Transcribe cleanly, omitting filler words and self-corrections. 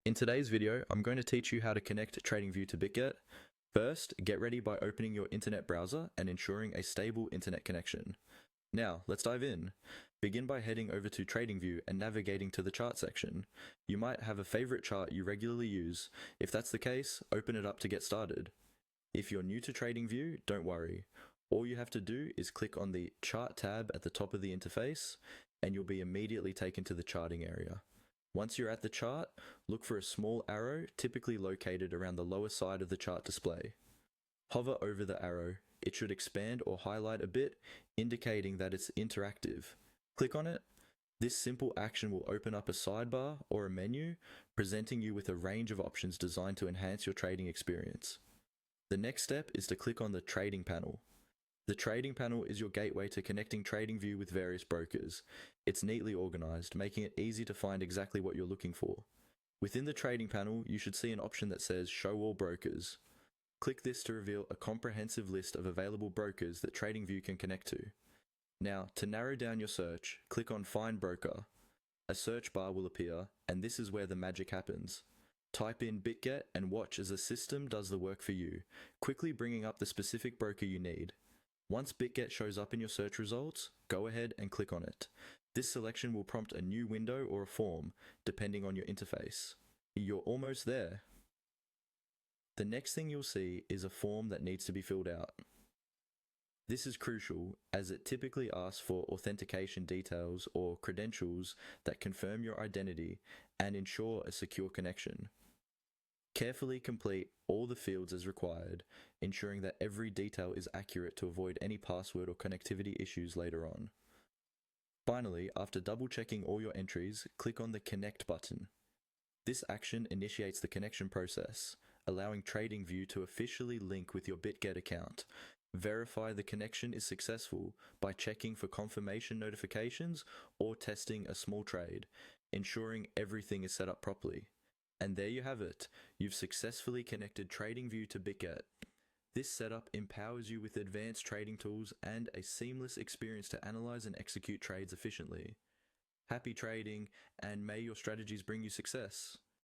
In today's video, I'm going to teach you how to connect TradingView to Bitget. First, get ready by opening your internet browser and ensuring a stable internet connection. Now, let's dive in. Begin by heading over to TradingView and navigating to the chart section. You might have a favorite chart you regularly use. If that's the case, open it up to get started. If you're new to TradingView, don't worry. All you have to do is click on the Chart tab at the top of the interface, and you'll be immediately taken to the charting area. Once you're at the chart, look for a small arrow typically located around the lower side of the chart display. Hover over the arrow. It should expand or highlight a bit, indicating that it's interactive. Click on it. This simple action will open up a sidebar or a menu, presenting you with a range of options designed to enhance your trading experience. The next step is to click on the Trading panel. The Trading panel is your gateway to connecting TradingView with various brokers. It's neatly organized, making it easy to find exactly what you're looking for. Within the Trading panel, you should see an option that says Show All Brokers. Click this to reveal a comprehensive list of available brokers that TradingView can connect to. Now, to narrow down your search, click on Find Broker. A search bar will appear, and this is where the magic happens. Type in Bitget and watch as the system does the work for you, quickly bringing up the specific broker you need. Once Bitget shows up in your search results, go ahead and click on it. This selection will prompt a new window or a form, depending on your interface. You're almost there. The next thing you'll see is a form that needs to be filled out. This is crucial as it typically asks for authentication details or credentials that confirm your identity and ensure a secure connection. Carefully complete all the fields as required, ensuring that every detail is accurate to avoid any password or connectivity issues later on. Finally, after double-checking all your entries, click on the Connect button. This action initiates the connection process, allowing TradingView to officially link with your Bitget account. Verify the connection is successful by checking for confirmation notifications or testing a small trade, ensuring everything is set up properly. And there you have it. You've successfully connected TradingView to Bitget. This setup empowers you with advanced trading tools and a seamless experience to analyze and execute trades efficiently. Happy trading, and may your strategies bring you success.